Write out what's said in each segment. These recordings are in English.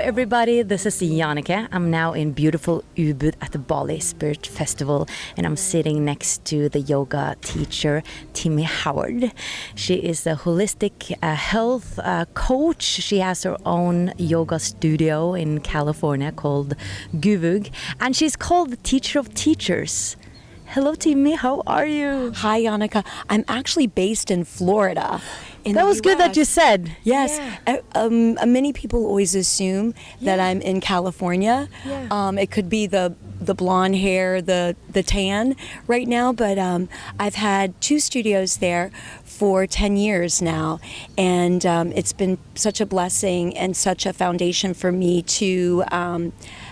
everybody, this is Jannike. I'm now in beautiful Ubud at the Bali Spirit Festival, and I'm sitting next to the yoga teacher Tymi Howard. She is a holistic health coach. She has her own yoga studio in California called Guruv, and she's called the teacher of teachers. Hello, Tymi. How are you? Hi, Jannike. I'm actually based in Florida. That was good that you said. Yes. Yeah. Many people always assume that I'm in California. Yeah. It could be the blonde hair, the tan right now, but I've had 2 studios there for 10 years now, and it's been such a blessing and such a foundation for me to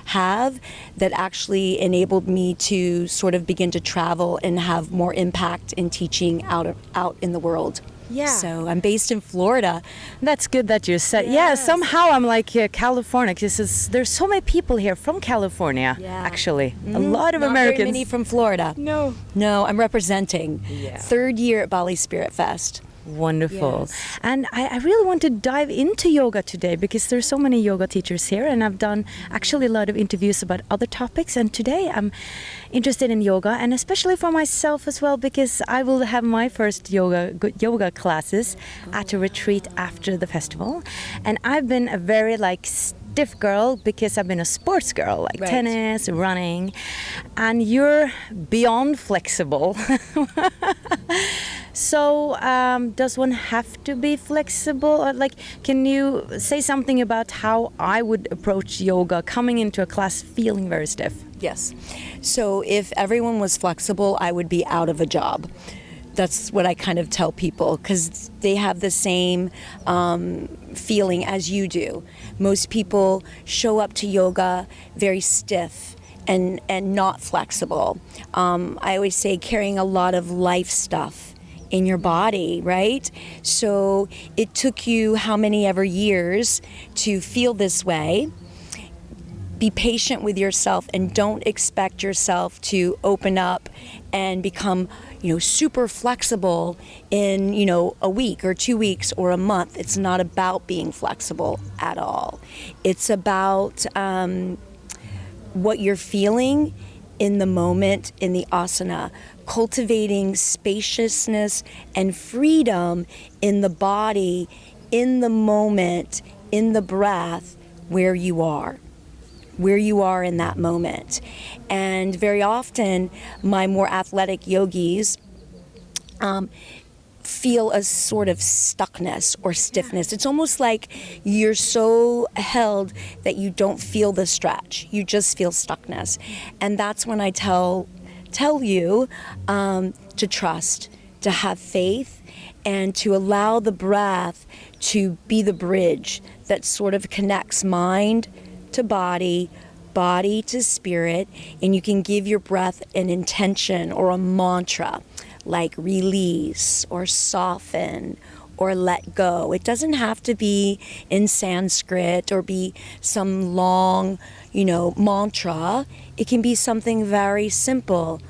have that actually enabled me to sort of begin to travel and have more impact in teaching out in the world. Yeah. So I'm based in Florida. That's good that you said. Yes. Yeah, somehow I'm like California, because there's so many people here from California, actually. A lot of Not Americans. Very many from Florida. No, I'm representing. Yeah. 3rd year at Bali Spirit Fest. Wonderful. Yes. And I really want to dive into yoga today because there's so many yoga teachers here, and I've done actually a lot of interviews about other topics, and today I'm interested in yoga, and especially for myself as well, because I will have my first yoga classes at a retreat after the festival. And I've been a very stiff girl because I've been a sports girl, like tennis, running, and you're beyond flexible. So does one have to be flexible? Or can you say something about how I would approach yoga coming into a class feeling very stiff? Yes. So if everyone was flexible, I would be out of a job. That's what I kind of tell people, because they have the same feeling as you do. Most people show up to yoga very stiff and not flexible. I always say carrying a lot of life stuff in your body, right? So it took you how many ever years to feel this way. Be patient with yourself and don't expect yourself to open up and become, super flexible in, a week or 2 weeks or a month. It's not about being flexible at all. It's about what you're feeling in the moment in the asana, cultivating spaciousness and freedom in the body, in the moment, in the breath, where you are in that moment. And very often, my more athletic yogis feel a sort of stuckness or stiffness. It's almost like you're so held that you don't feel the stretch. You just feel stuckness. And that's when I tell you to trust, to have faith, and to allow the breath to be the bridge that sort of connects mind to body, body to spirit, and you can give your breath an intention or a mantra like release or soften or let go. It doesn't have to be in Sanskrit or be some long, mantra. It can be something very simple.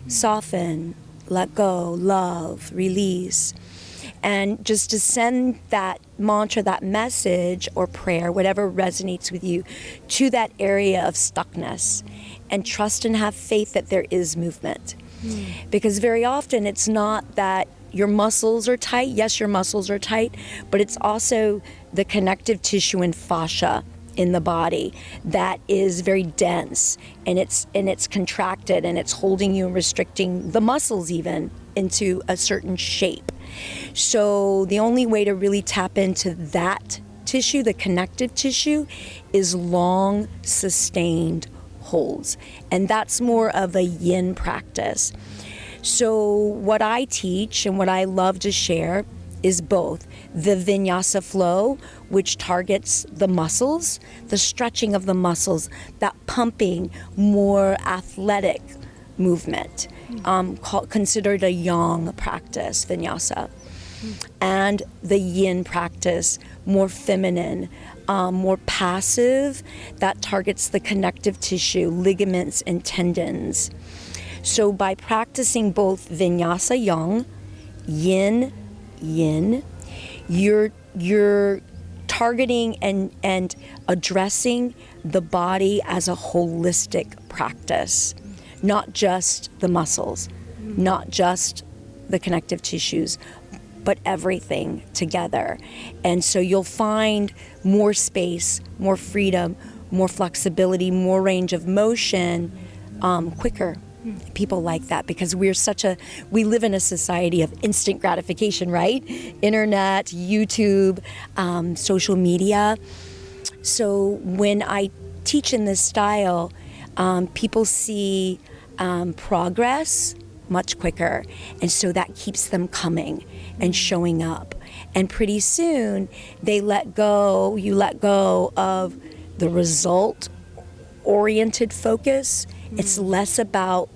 Soften, let go, love, release. And just to send that mantra, that message or prayer, whatever resonates with you, to that area of stuckness, and trust and have faith that there is movement. Because very often it's not that your muscles are tight. Yes, your muscles are tight, but it's also the connective tissue and fascia in the body that is very dense, and it's contracted, and it's holding you and restricting the muscles even into a certain shape. So the only way to really tap into that tissue, the connective tissue, is long, sustained holds. And that's more of a yin practice. So what I teach and what I love to share is both the Vinyasa flow, which targets the muscles, the stretching of the muscles, that pumping, more athletic movement, considered a yang practice, Vinyasa. And the yin practice, more feminine, more passive, that targets the connective tissue, ligaments and tendons. So by practicing both Vinyasa yang, yin, you're targeting and addressing the body as a holistic practice, not just the muscles, not just the connective tissues, but everything together. And so you'll find more space, more freedom, more flexibility, more range of motion quicker. People like that because we live in a society of instant gratification, right? Internet, YouTube, social media. So when I teach in this style, people see progress much quicker. And so that keeps them coming and showing up. And pretty soon you let go of the result-oriented focus. It's less about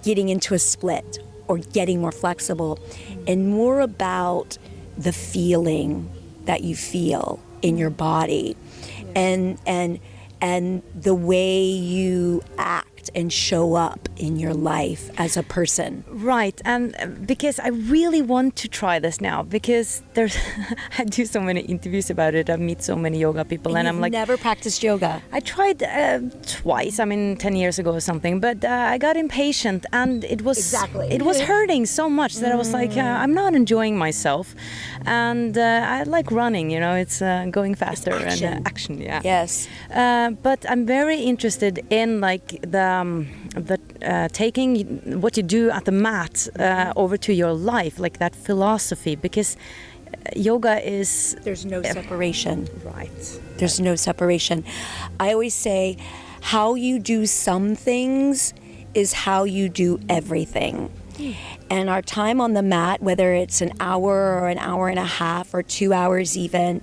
getting into a split or getting more flexible and more about the feeling that you feel in your body and the way you act and show up in your life as a person. Right, and because I really want to try this now, because I do so many interviews about it, I meet so many yoga people, and I'm like... never practiced yoga? I tried twice, 10 years ago or something, but I got impatient, and it was hurting so much that I was like, I'm not enjoying myself, and I like running, it's going faster and action, yeah. Yes. But I'm very interested in like the taking what you do at the mat over to your life, like that philosophy, because yoga is... There's no separation. Right. There's no separation. I always say how you do some things is how you do everything. And our time on the mat, whether it's an hour or an hour and a half or 2 hours even,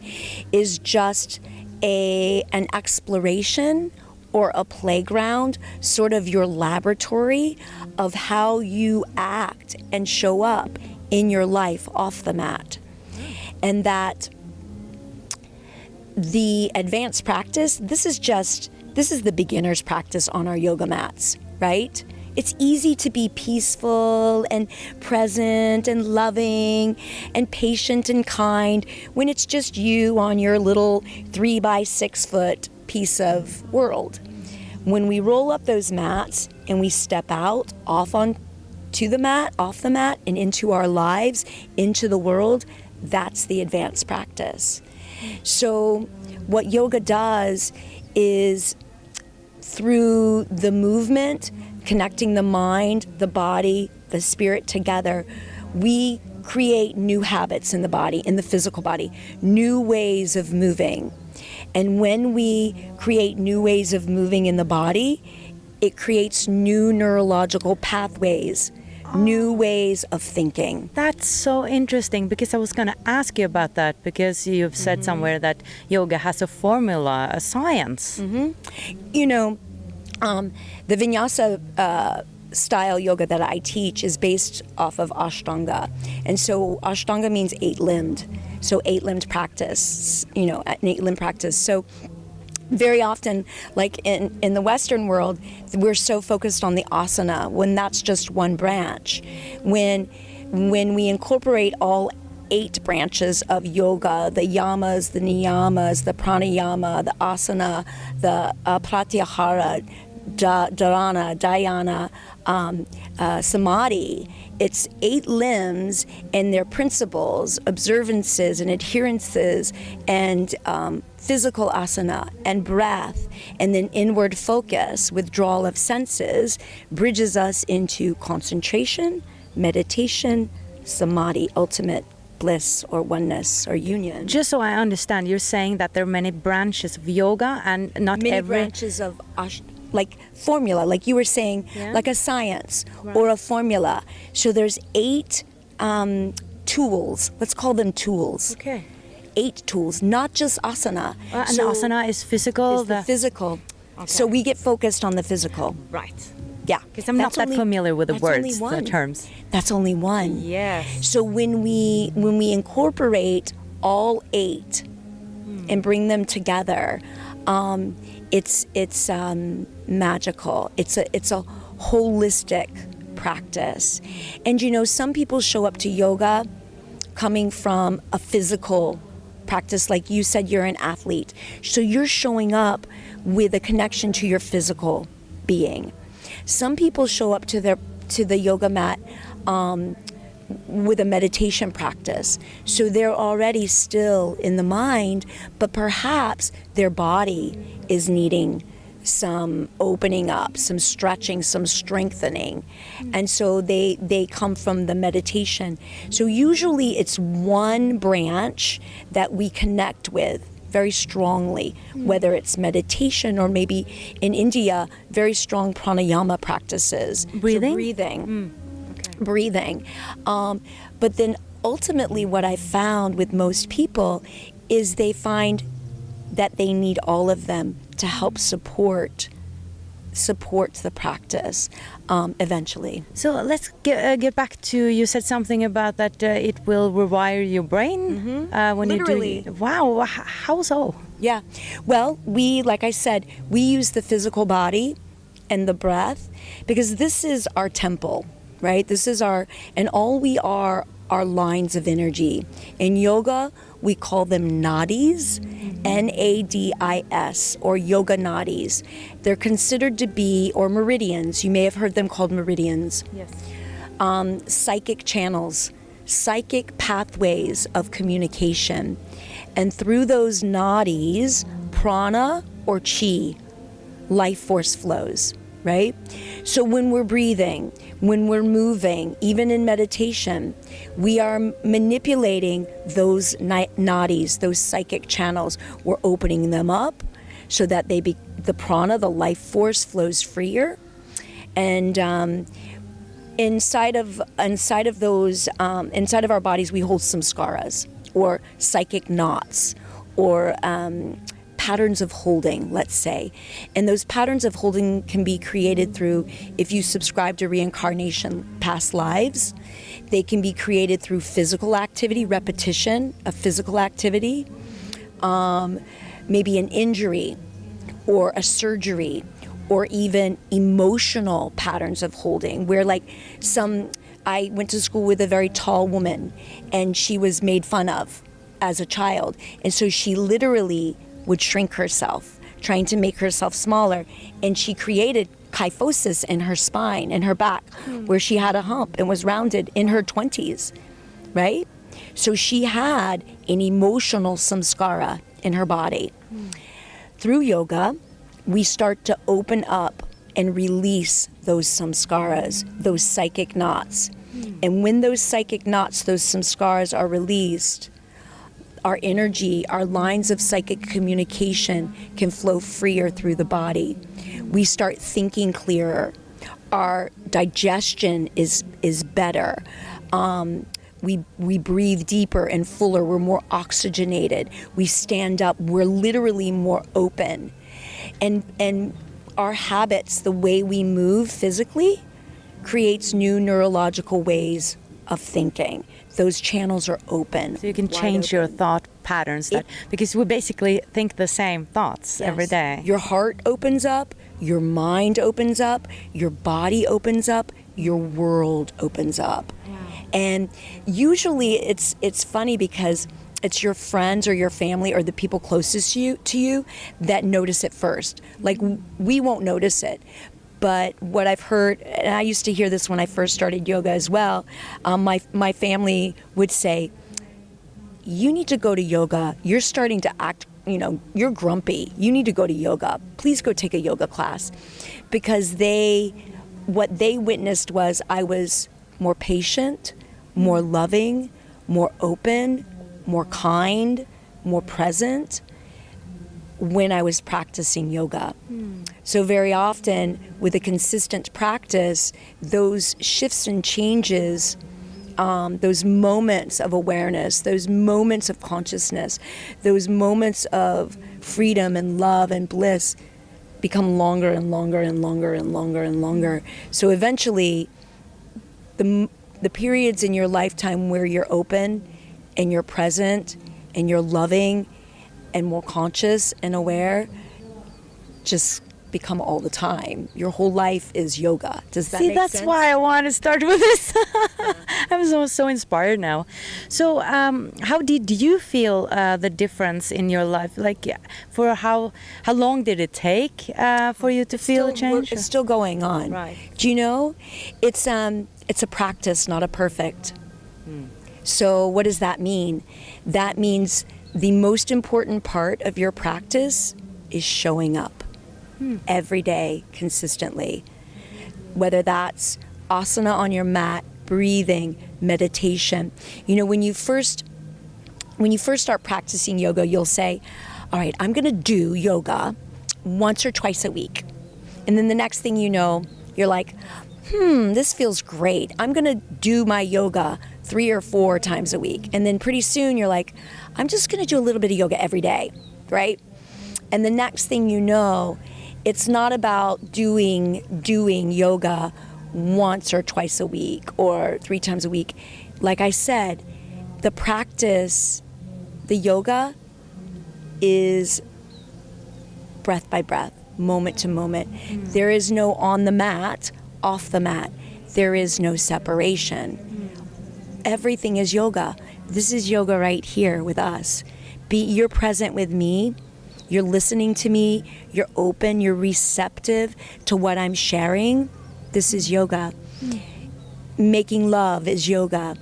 is just an exploration or a playground, sort of your laboratory of how you act and show up in your life off the mat. And that the advanced practice, this is the beginner's practice on our yoga mats, right? It's easy to be peaceful and present and loving and patient and kind when it's just you on your little 3 by 6 foot piece of world. When we roll up those mats and we step out off the mat, and into our lives, into the world, that's the advanced practice. So what yoga does is, through the movement, connecting the mind, the body, the spirit together, we create new habits in the body, in the physical body, new ways of moving. And when we create new ways of moving in the body, it creates new neurological pathways, new ways of thinking. That's so interesting, because I was going to ask you about that, because you've said somewhere that yoga has a formula, a science. The Vinyasa style yoga that I teach is based off of Ashtanga. And so Ashtanga means 8-limbed. So 8-limbed practice, an 8-limb practice. So very often, like in the Western world, we're so focused on the asana when that's just one branch. When we incorporate all 8 branches of yoga, the yamas, the niyamas, the pranayama, the asana, the pratyahara, dharana, dhyana, samadhi. It's 8 limbs and their principles, observances and adherences, and physical asana and breath, and then inward focus, withdrawal of senses, bridges us into concentration, meditation, samadhi, ultimate bliss or oneness or union. Just so I understand, you're saying that there are many branches of yoga, and not many every... branches of like formula, like you were saying, like a science or a formula. So there's 8 tools. Let's call them tools. Okay. 8 tools, not just asana. And asana is physical? Is the physical. Okay. So we get focused on the physical. Right. Yeah. Because I'm not that familiar with the words, the terms. That's only one. Yes. So when we incorporate all 8 and bring them together, it's magical. It's a holistic practice. And some people show up to yoga coming from a physical practice, like you said, you're an athlete. So you're showing up with a connection to your physical being. Some people show up to the yoga mat with a meditation practice. So they're already still in the mind, but perhaps their body is needing some opening up, some stretching, some strengthening. And so they come from the meditation. So usually it's one branch that we connect with very strongly, whether it's meditation or maybe in India, very strong pranayama practices. Breathing? So breathing. But then ultimately what I found with most people is they find that they need all of them to help support the practice eventually. So let's get back to, you said something about that it will rewire your brain when Literally. you do it. Wow, how so? Yeah. Well, like I said, we use the physical body and the breath because this is our temple, right? This is and all we are lines of energy. In yoga, we call them nadis, Nadis, or yoga nadis. They're considered to be, or meridians, you may have heard them called meridians. Yes. Psychic channels, psychic pathways of communication. And through those nadis, prana or chi, life force flows, right? So when we're breathing, when we're moving, even in meditation, we are manipulating those nadis, those psychic channels. We're opening them up so that the prana, the life force, flows freer. And inside of our bodies, we hold samskaras, or psychic knots, or patterns of holding, let's say. And those patterns of holding can be created through, if you subscribe to reincarnation, past lives. They can be created through physical activity, repetition of physical activity, maybe an injury or a surgery, or even emotional patterns of holding, where I went to school with a very tall woman and she was made fun of as a child. And so she literally would shrink herself, trying to make herself smaller. And she created kyphosis in her spine, in her back, where she had a hump and was rounded in her 20s, right? So she had an emotional samskara in her body. Through yoga, we start to open up and release those samskaras, those psychic knots. And when those psychic knots, those samskaras are released, our energy, our lines of psychic communication can flow freer through the body. We start thinking clearer. Our digestion is better. We breathe deeper and fuller. We're more oxygenated. We stand up. We're literally more open. And our habits, the way we move physically, creates new neurological ways of thinking. Those channels are open. So you can change your thought patterns, because we basically think the same thoughts every day. Your heart opens up, your mind opens up, your body opens up, your world opens up. Wow. And usually it's funny because it's your friends or your family or the people closest to you that notice it first. Like, we won't notice it. But what I've heard, and I used to hear this when I first started yoga as well, my family would say, you need to go to yoga. You're starting to act, you're grumpy. You need to go to yoga. Please go take a yoga class. Because what they witnessed was I was more patient, more loving, more open, more kind, more present when I was practicing yoga. So very often with a consistent practice, those shifts and changes, those moments of awareness, those moments of consciousness, those moments of freedom and love and bliss become longer and longer and longer and longer and longer. So eventually the periods in your lifetime where you're open and you're present and you're loving and more conscious and aware just become all the time. Your whole life is yoga. Does that make that's sense? why I want to start with this. I'm so inspired now. So, how did you feel the difference in your life? Like, for how long did it take for you to feel a change? It's still going on. Right. Do you know? It's a practice, not a perfect. So what does that mean? That means the most important part of your practice is showing up every day consistently. Whether that's asana on your mat, breathing, meditation. You know, when you first start practicing yoga, you'll say, all right, I'm going to do yoga once or twice a week. And then the next thing you know, you're like, this feels great. I'm going to do my yoga 3 or 4 times a week. And then pretty soon you're like, I'm just going to do a little bit of yoga every day, right? And the next thing you know, it's not about doing yoga once or twice a week or 3 times a week. Like I said, the practice, the yoga is breath by breath, moment to moment. There is no on the mat, off the mat. There is no separation. Everything is yoga. This is yoga right here with us. You're present with me. You're listening to me. You're open. You're receptive to what I'm sharing. This is yoga. Making love is yoga.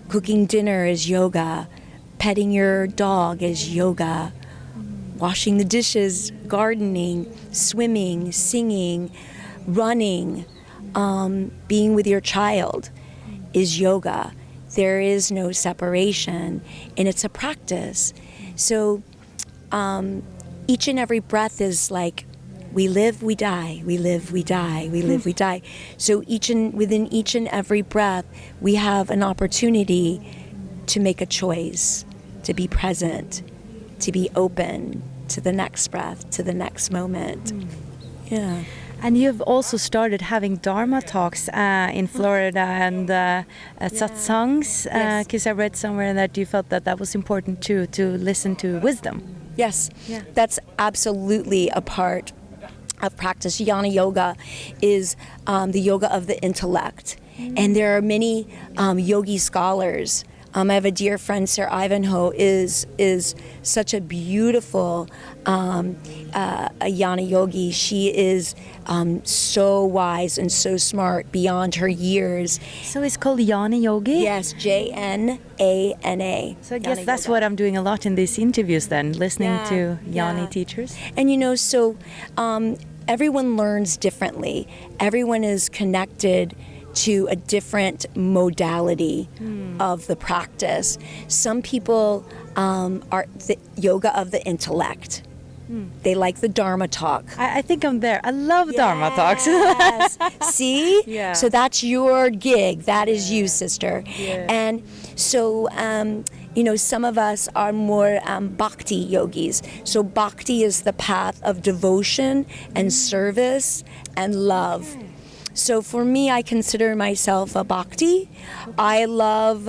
Cooking dinner is yoga. Petting your dog is yoga. Washing the dishes, gardening, swimming, singing, running, being with your child is yoga. There is no separation, and it's a practice. So each and every breath is like, we live, we die, we live, we die, we live, we die. So within each and every breath, we have an opportunity to make a choice, to be present, to be open to the next breath, to the next moment. Yeah. And you've also started having Dharma talks in Florida and satsangs, because I read somewhere that you felt that was important too, to listen to wisdom. Yes, that's absolutely a part of practice. Jnana yoga is the yoga of the intellect. And there are many yogi scholars. I have a dear friend, Sir Ivanhoe, is such a beautiful jnana yogi. She is so wise and so smart beyond her years. So it's called Jnana Yogi? Yes, Jnana. So I guess that's what I'm doing a lot in these interviews then, listening to Jnana teachers. And you know, so everyone learns differently. Everyone is connected to a different modality of the practice. Some people are the yoga of the intellect. They like the Dharma talk. I think I'm there. I love Dharma talks. See? Yeah. So that's your gig. That is you, sister. Yeah. And so, you know, some of us are more bhakti yogis. So bhakti is the path of devotion and service and love. So for me, I consider myself a bhakti. I love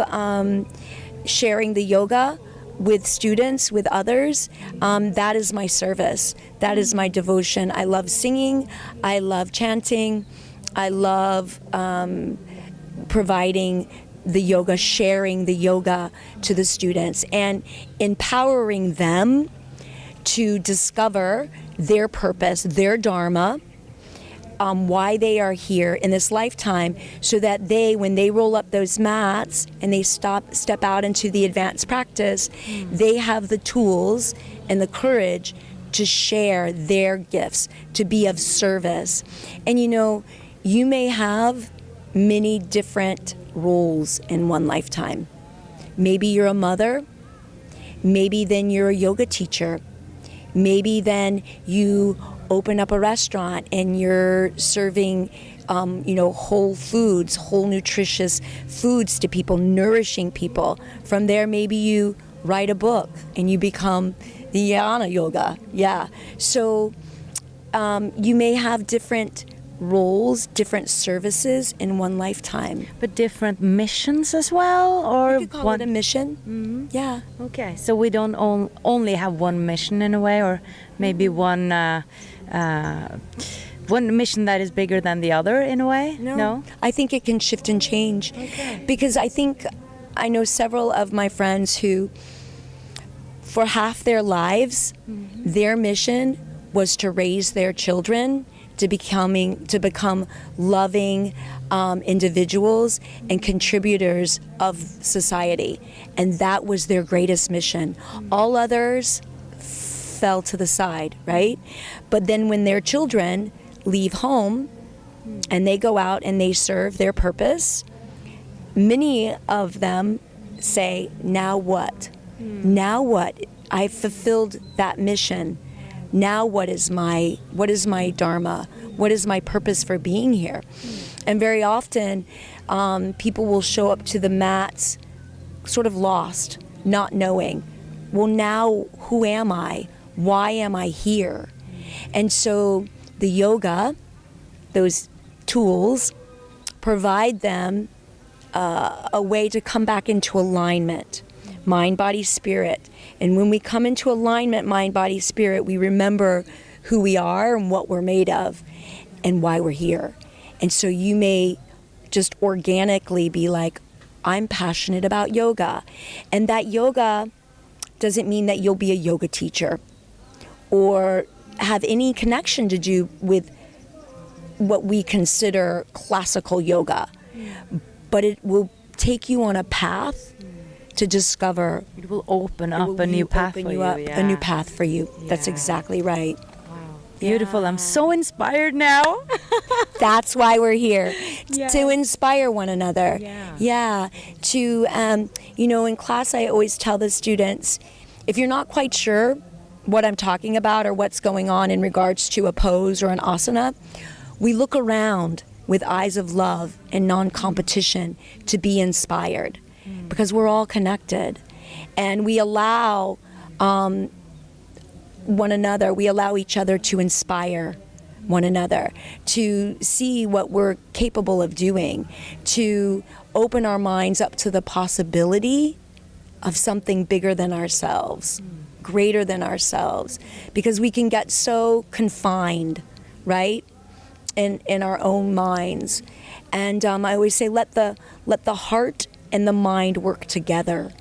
sharing the yoga with students, with others. That is my service. That is my devotion. I love singing. I love chanting. I love providing the yoga, sharing the yoga to the students, and empowering them to discover their purpose, their dharma, why they are here in this lifetime, so that they, when they roll up those mats and they step out into the advanced practice, they have the tools and the courage to share their gifts, to be of service. And you know, you may have many different roles in one lifetime. Maybe you're a mother, maybe then you're a yoga teacher, maybe then you open up a restaurant and you're serving whole foods, whole nutritious foods to people, nourishing people. From there, maybe you write a book and you become the jnana yoga. Yeah. So you may have different roles, different services in one lifetime. But different missions as well? Or you could call it a mission. Mm-hmm. Yeah. Okay, so we don't only have one mission in a way, or maybe one one mission that is bigger than the other in a way? No? I think it can shift and change. Okay. Because I know several of my friends who, for half their lives, their mission was to raise their children to become loving individuals and contributors of society. And that was their greatest mission. All others fell to the side, right? But then when their children leave home and they go out and they serve their purpose, many of them say, now what? Now what? I've fulfilled that mission. Now what is my dharma? What is my purpose for being here? And very often people will show up to the mats sort of lost, not knowing, well, now who am I? Why am I here? And so the yoga, those tools, provide them a way to come back into alignment, mind, body, spirit. And when we come into alignment, mind, body, spirit, we remember who we are and what we're made of and why we're here. And so you may just organically be like, I'm passionate about yoga. And that yoga doesn't mean that you'll be a yoga teacher or have any connection to do with what we consider classical yoga. But it will take you on a path to discover. It will open up a new path for you. A new path for you. That's exactly right. Wow. Beautiful. Yeah. I'm so inspired now. That's why we're here. Yeah. To inspire one another. Yeah. To, in class I always tell the students, if you're not quite sure what I'm talking about or what's going on in regards to a pose or an asana, we look around with eyes of love and non-competition to be inspired. Because we're all connected, and we allow one another, we allow each other to inspire one another, to see what we're capable of doing, to open our minds up to the possibility of something bigger than ourselves, greater than ourselves, because we can get so confined, right, in our own minds. And I always say, let the heart and the mind work together.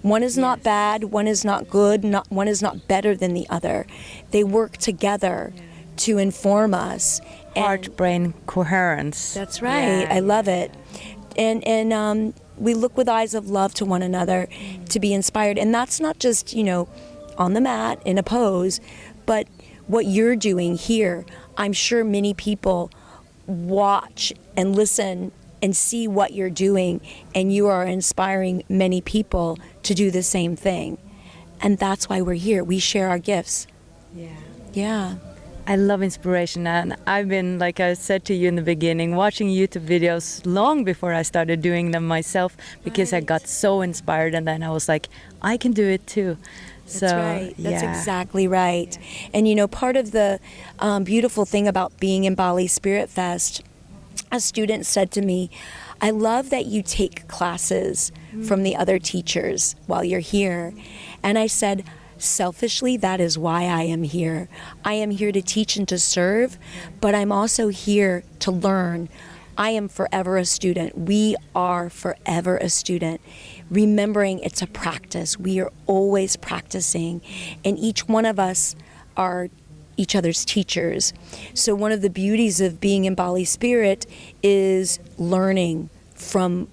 One is not bad, one is not good, one is not better than the other. They work together to inform us. Heart-brain coherence. That's right. I love it. And we look with eyes of love to one another to be inspired. And that's not just, on the mat in a pose, but what you're doing here. I'm sure many people watch and listen and see what you're doing, and you are inspiring many people to do the same thing. And that's why we're here. We share our gifts. Yeah. I love inspiration, and I've been, like I said to you in the beginning, watching YouTube videos long before I started doing them myself, because I got so inspired, and then I was like, I can do it too. That's right. That's exactly right. And part of the beautiful thing about being in Bali Spirit Fest, a student said to me, I love that you take classes from the other teachers while you're here. And I said, selfishly, that is why I am here. I am here to teach and to serve, but I'm also here to learn. I am forever a student. We are forever a student. Remembering it's a practice. We are always practicing. And each one of us are each other's teachers. So one of the beauties of being in Bali Spirit is learning from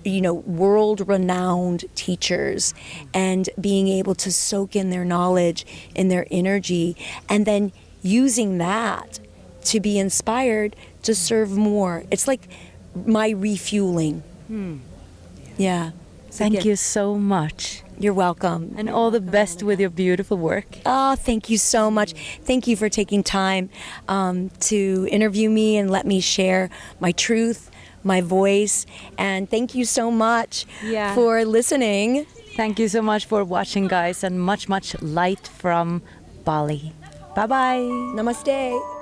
world-renowned teachers and being able to soak in their knowledge and their energy, and then using that to be inspired to serve more. It's like my refueling. Yeah. Thank you so much. You're welcome. And all the best with your beautiful work. Oh, thank you so much. Thank you for taking time to interview me and let me share my truth, my voice. And thank you so much for listening. Thank you so much for watching, guys, and much, much light from Bali. Bye-bye. Namaste.